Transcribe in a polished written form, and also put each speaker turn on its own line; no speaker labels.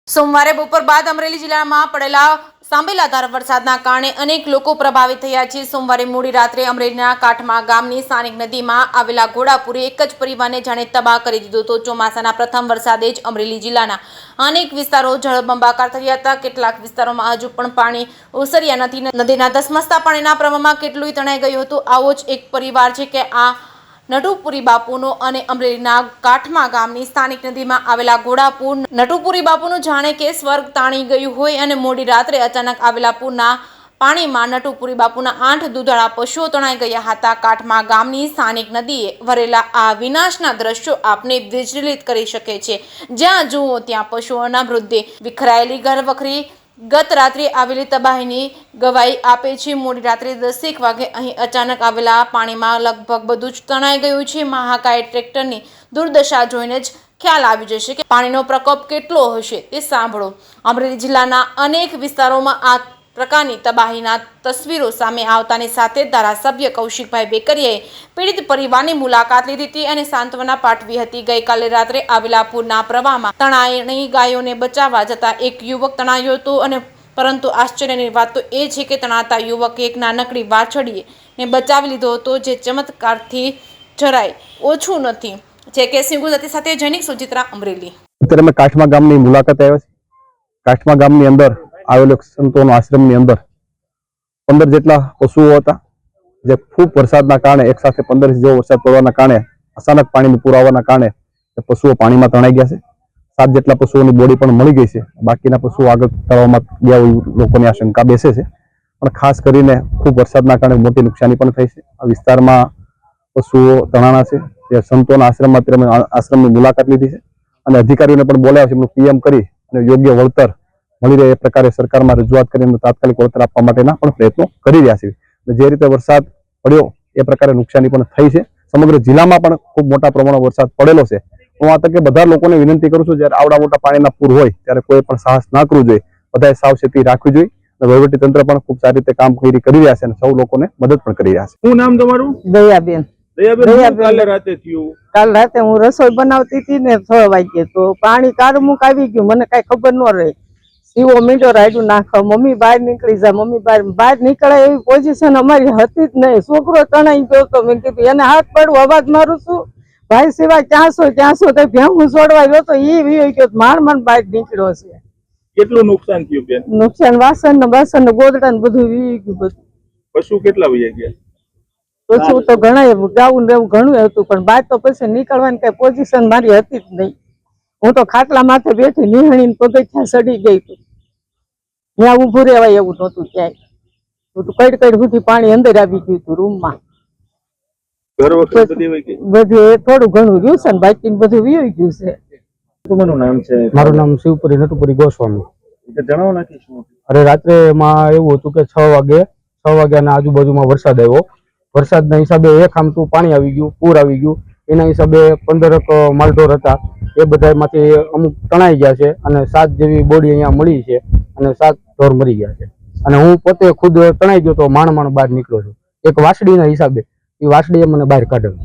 સોમવારે બપોર બાદ અમરેલી જિલ્લામાં પડેલા સાંભેલાધાર વરસાદના કારણે અનેક લોકો પ્રભાવિત થયા છે। સોમવારે મોડી રાત્રે અમરેલીના કાઠમા ગામની સ્થાનિક નદીમાં આવેલા ઘોડાપુરે એક જ પરિવારને જાણે તબાહ કરી દીધો હતો। ચોમાસાના પ્રથમ વરસાદે જ અમરેલી જિલ્લાના અનેક વિસ્તારો જળબંબાકાર થયા હતા। કેટલાક વિસ્તારોમાં હજુ પણ પાણી ઓસર્યા નથી। નદીના ધસમસતા પાણીના પ્રવાહમાં કેટલું તણાઈ ગયું હતું। આવો જ એક પરિવાર છે કે આ નટુપુરી બાપુનો અને અમરેલીના કાઠમા ગામની સ્થાનિક નદીમાં આવેલા ઘોડાપુર નટુપુરી બાપુનું જાણે કે સ્વર્ગ તાણી ગયું હોય અને મોડી રાત્રે અચાનક આવેલા પૂરના પાણીમાં નટુપુરી બાપુના 8 દુધાળા પશુઓ તણાઈ ગયા હતા। કાઠમા ગામની સ્થાનિક નદીએ વરેલા આ વિનાશના દ્રશ્યો આપને વિચલિત કરી શકે છે। જ્યાં જુઓ ત્યાં પશુઓના મૃતદેહ, વિખરાયેલી ઘરવખરી ગત રાત્રે આવેલી તબાહીની ગવાહી આપે છે। મોડી રાત્રે 10 વાગે અહીં અચાનક આવેલા પાણીમાં લગભગ બધું જ તણાઈ ગયું છે। મહાકાય ટ્રેક્ટરની દુર્દશા જોઈને જ ખ્યાલ આવી જશે કે પાણીનો પ્રકોપ કેટલો હશે। તે સાંભળો। અમરેલી જિલ્લાના અનેક વિસ્તારોમાં આ પ્રકારની તબાહીના તસવીરો સામે આવતાની સાથે ધારાસભ્ય કૌશિકભાઈ બેકરિયાએ પીડિત પરિવારની મુલાકાત લીધી હતી અને સાંત્વના પાઠવી હતી। ગઈકાલે રાત્રે આવેલા પૂરના પ્રવાહમાં તણાયેલી ગાયોને બચાવવા જતા એક યુવક તણાયો હતો અને પરંતુ આશ્ચર્યની વાત તો એ છે કે તણાતા યુવકે એક નાનકડી વાછડીને બચાવી લીધો હતો, જે ચમત્કારથી જરાય ઓછું નથી। જે સિંહ ગુજરાતી સાથે જૈનિક સુચિત્રા અમરેલી।
અત્યારે અમે કાઠમા ગામની મુલાકાત આવ્યા છે। કાઠમા ગામની અંદર આવેલો સંતોનો આશ્રમની અંદર 15 જેટલા પશુઓ હતા, જે ખૂબ વરસાદના કારણે એક સાથે 15 જેવો વરસાદ પડવાના કારણે અચાનક પાણીનું પૂર આવવાના કારણે પશુઓ પાણીમાં તણાઈ ગયા છે। 7 જેટલા પશુઓની બોડી પણ મળી ગઈ છે। બાકીના પશુઓ આગળ તળાવમાં ગયા હોય લોકોની આશંકા બેસે છે, પણ ખાસ કરીને ખૂબ વરસાદના કારણે મોટી નુકસાની પણ થઈ છે। આ વિસ્તારમાં પશુઓ તણાણા છે। જે સંતોના આશ્રમમાં અત્યારે આશ્રમની મુલાકાત લીધી છે અને અધિકારીઓને પણ બોલાવ્યા છે। એમનું પીએમ કરી અને યોગ્ય વળતર મળી રહે એ પ્રકારે સરકારમાં રજૂઆત કરીને તાત્કાલિક વળતર આપવા માટેના પણ પ્રયત્નો કરી રહ્યા છે। જે રીતે વરસાદ પડ્યો એ પ્રકારે નુકસાની પણ થઈ છે। સમગ્ર જિલ્લામાં પણ ખૂબ મોટા પ્રમાણમાં વરસાદ પડેલો છે। હું આ તકે બધા લોકોને વિનંતી કરું છું, જ્યારે આવડા મોટા પાણીના પૂર હોય ત્યારે કોઈ પણ સાહસ ના કરવું જોઈએ, બધાએ સાવચેતી રાખવી જોઈએ અને વહીવટી તંત્ર પણ ખૂબ સારી રીતે કામગીરી કરી રહ્યા છે અને સૌ લોકોને મદદ પણ કરી રહ્યા છે।
શું નામ તમારું?
દયાબેન।
કાલે રાતે થયું?
કાલ રાતે હું રસોઈ બનાવતી હતી ને 6 વાગે તો પાણી કારમુક આવી ગયું, મને કઈ ખબર ન રહી। સીવો મીંડો રાયડું નાખો, મમ્મી બહાર નીકળી જા, મમ્મી બહાર નીકળે એવી પોઝિશન અમારી હતી જ નહીં। છોકરો તણાઈ ગયો તો મેં કીધું એને હાથ પાડું, અવાજ મારું છું, ભાઈ સિવાય ક્યાં છો તો ભેહું છોડવા ગયો તો એ વીયો ગયો, માંડ બહાર નીકળ્યો છે।
કેટલું નુકસાન થયું બેન?
નુકસાન વાસણ ને ગોદડા ને બધું વી ગયું બધું।
પશુ કેટલા વહી ગયા?
પશુ તો ઘણા ગાવું ને એવું ઘણું હતું, પણ બહાર તો પછી નીકળવાની કઈ પોઝિશન મારી હતી જ નહીં। હું તો ખાટલા માથે બેઠી નિહાળીને પગથિયાં સડી ગઈ હતી, ત્યાં ઉભું રહેવાય એવું નહોતું ક્યાંય। કઈ સુધી પાણી અંદર આવી ગયું હતું રૂમમાં। બધું થોડું ઘણું રહ્યું છે ને બાકી બધું વીવી ગયું છે।
તમારું નામ છે?
મારું નામ શિવપુરી નટુપુરી ગોસ્વામી।
જણાવો નાખી શું?
અરે રાત્રે માં એવું હતું કે 6 વાગ્યાના આજુબાજુમાં વરસાદ આવ્યો। વરસાદના હિસાબે એક આમતું પાણી આવી ગયું, પૂર આવી ગયું। એના હિસાબે 15 માલઢોર હતા, એ બધામાંથી અમુક તણાઈ ગયા છે અને 7 જેવી બોડી અહીંયા મળી છે અને 7 ઢોર મરી ગયા છે। અને હું પોતે ખુદ તણાઈ ગયો તો માંડ બહાર નીકળ્યો છું। એક વાસળીના હિસાબે એ વાસળીએ મને બહાર કાઢેલો।